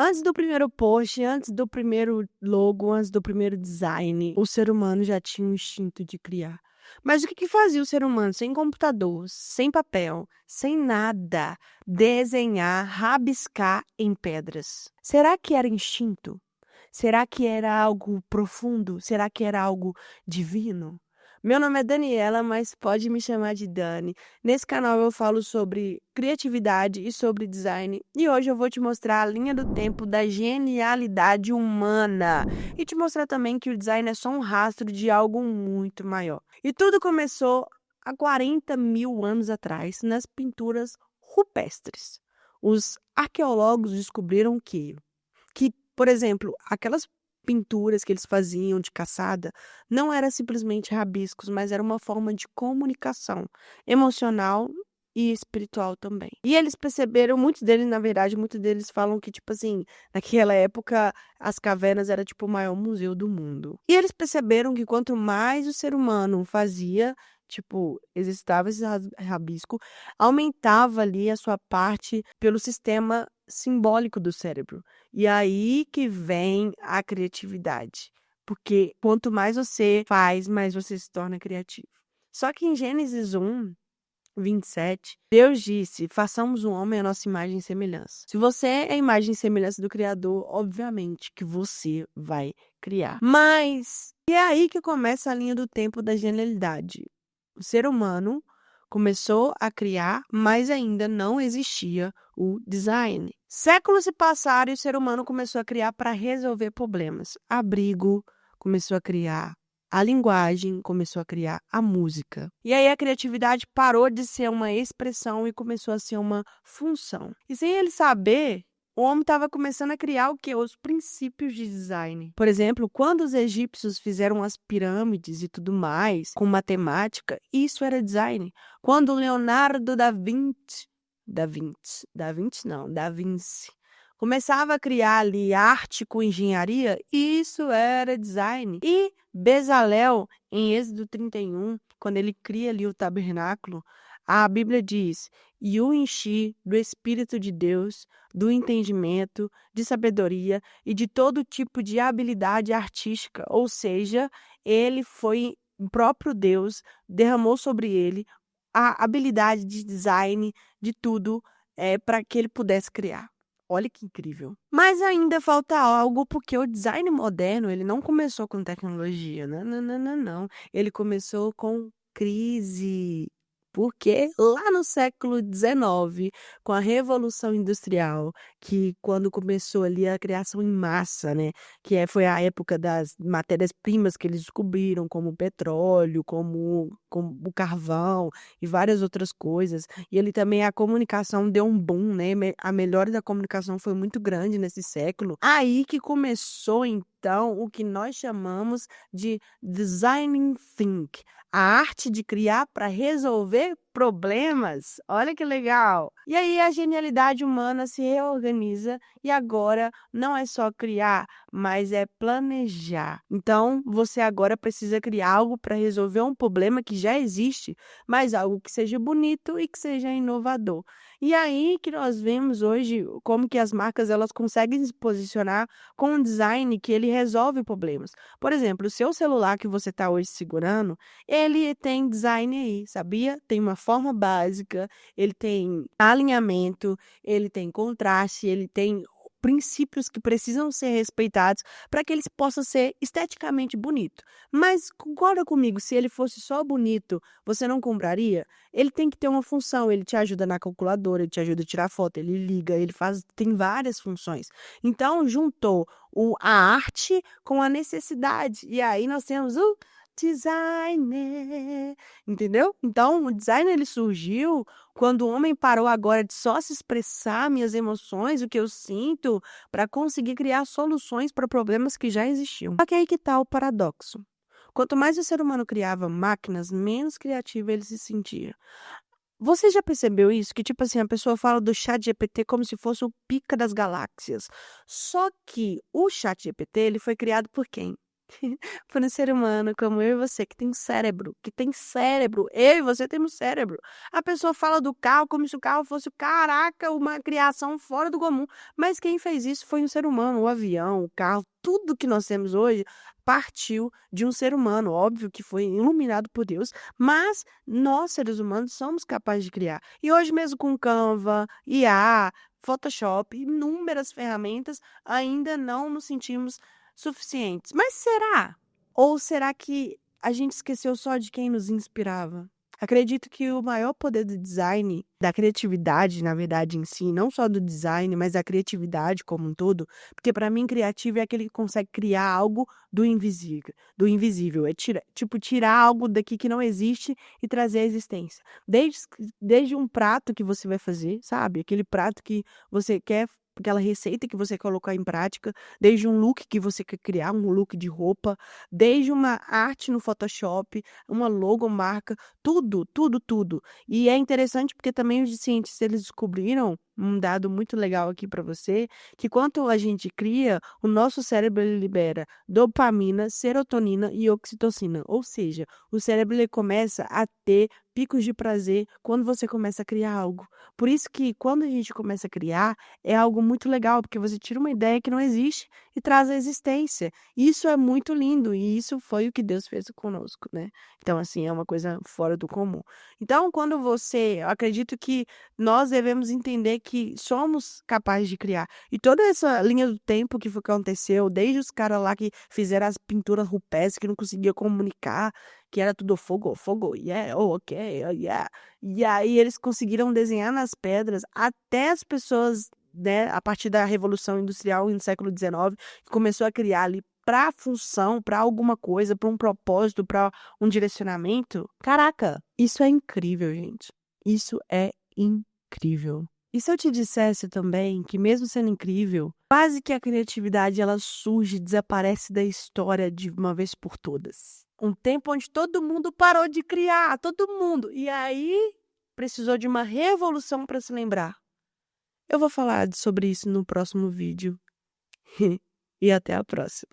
Antes do primeiro post, antes do primeiro logo, antes do primeiro design, o ser humano já tinha o instinto de criar. Mas o que fazia o ser humano sem computador, sem papel, sem nada? Desenhar, rabiscar em pedras. Será que era instinto? Será que era algo profundo? Será que era algo divino? Meu nome é Daniela, mas pode me chamar de Dani. Nesse canal eu falo sobre criatividade e sobre design, e hoje eu vou te mostrar a linha do tempo da genialidade humana e te mostrar também que o design é só um rastro de algo muito maior. E tudo começou há 40 mil anos atrás, nas pinturas rupestres. Os arqueólogos descobriram que, por exemplo, aquelas pinturas que eles faziam de caçada não era simplesmente rabiscos, mas era uma forma de comunicação emocional e espiritual também. E eles perceberam, muitos deles falam que, tipo assim, naquela época as cavernas era tipo o maior museu do mundo. E eles perceberam que quanto mais o ser humano fazia, tipo, exercitava esse rabisco, aumentava ali a sua parte pelo sistema simbólico do cérebro. E aí que vem a criatividade. Porque quanto mais você faz, mais você se torna criativo. Só que em Gênesis 1:27, Deus disse: façamos o homem à nossa imagem e semelhança. Se você é a imagem e semelhança do Criador, obviamente que você vai criar. Mas e é aí que começa a linha do tempo da genialidade. O ser humano começou a criar, mas ainda não existia o design. Séculos se passaram e o ser humano começou a criar para resolver problemas. Abrigo, começou a criar a linguagem, começou a criar a música. E aí a criatividade parou de ser uma expressão e começou a ser uma função. E sem ele saber, o homem estava começando a criar o quê? Os princípios de design. Por exemplo, quando os egípcios fizeram as pirâmides e tudo mais, com matemática, isso era design. Quando Leonardo da Vinci começava a criar ali arte com engenharia, isso era design. E Bezalel, em Êxodo 31, quando ele cria ali o tabernáculo, a Bíblia diz: e o enchi do Espírito de Deus, do entendimento, de sabedoria e de todo tipo de habilidade artística. Ou seja, ele foi o próprio Deus, derramou sobre ele a habilidade de design, de tudo, para que ele pudesse criar. Olha que incrível. Mas ainda falta algo, porque o design moderno, ele não começou com tecnologia. Não, não, não, não, não. Ele começou com crise. Porque lá no século XIX, com a Revolução Industrial, que quando começou ali a criação em massa, né? Foi a época das matérias-primas que eles descobriram, como o petróleo, como o carvão e várias outras coisas. E ali também a comunicação deu um boom, né? A melhora da comunicação foi muito grande nesse século. Aí que começou, então, o que nós chamamos de design think, a arte de criar para resolver problemas. Olha que legal! E aí a genialidade humana se reorganiza e agora não é só criar, mas é planejar. Então, você agora precisa criar algo para resolver um problema que já existe, mas algo que seja bonito e que seja inovador. E aí que nós vemos hoje como que as marcas elas conseguem se posicionar com um design que ele resolve problemas. Por exemplo, o seu celular que você está hoje segurando, ele tem design aí, sabia? Tem uma forma básica, ele tem alinhamento, ele tem contraste, ele tem princípios que precisam ser respeitados para que ele possa ser esteticamente bonito. Mas concorda comigo, se ele fosse só bonito, você não compraria? Ele tem que ter uma função, ele te ajuda na calculadora, ele te ajuda a tirar foto, ele liga, tem várias funções. Então, juntou a arte com a necessidade. E aí nós temos o designer, entendeu? Então, o design ele surgiu quando o homem parou agora de só se expressar minhas emoções, o que eu sinto, para conseguir criar soluções para problemas que já existiam. Só que aí que está o paradoxo. Quanto mais o ser humano criava máquinas, menos criativo ele se sentia. Você já percebeu isso? Que, tipo assim, a pessoa fala do ChatGPT como se fosse o pica das galáxias. Só que o ChatGPT, ele foi criado por quem? Por um ser humano como eu e você, que tem cérebro, eu e você temos cérebro. A pessoa fala do carro como se o carro fosse, caraca, uma criação fora do comum. Mas quem fez isso foi um ser humano, o avião, o carro, tudo que nós temos hoje partiu de um ser humano. Óbvio que foi iluminado por Deus, mas nós, seres humanos, somos capazes de criar. E hoje mesmo com Canva, IA, Photoshop, inúmeras ferramentas, ainda não nos sentimos suficientes. Mas será? Ou será que a gente esqueceu só de quem nos inspirava? Acredito que o maior poder do design, da criatividade, na verdade, em si, não só do design, mas da criatividade como um todo, porque para mim criativo é aquele que consegue criar algo do invisível, é tipo tirar algo daqui que não existe e trazer à existência. Desde um prato que você vai fazer, sabe? Aquele prato que você quer, aquela receita que você colocar em prática, desde um look que você quer criar, um look de roupa, desde uma arte no Photoshop, uma logomarca, tudo, tudo, tudo. E é interessante porque também os cientistas eles descobriram um dado muito legal aqui para você, que quando a gente cria, o nosso cérebro ele libera dopamina, serotonina e oxitocina. Ou seja, o cérebro ele começa a ter picos de prazer quando você começa a criar algo. Por isso que quando a gente começa a criar, é algo muito legal, porque você tira uma ideia que não existe e traz à existência. Isso é muito lindo e isso foi o que Deus fez conosco, né? Então, assim, é uma coisa fora do comum. Então, eu acredito que nós devemos entender que somos capazes de criar. E toda essa linha do tempo que aconteceu, desde os caras lá que fizeram as pinturas rupestres, que não conseguiam comunicar, que era tudo fogo, fogo, yeah, oh, ok, oh, yeah. E aí eles conseguiram desenhar nas pedras até as pessoas, né, a partir da Revolução Industrial no século XIX, que começou a criar ali para função, para alguma coisa, para um propósito, para um direcionamento. Caraca, isso é incrível, gente. Isso é incrível. E se eu te dissesse também que mesmo sendo incrível, quase que a criatividade ela surge, desaparece da história de uma vez por todas. Um tempo onde todo mundo parou de criar, todo mundo. E aí precisou de uma revolução para se lembrar. Eu vou falar sobre isso no próximo vídeo. E até a próxima.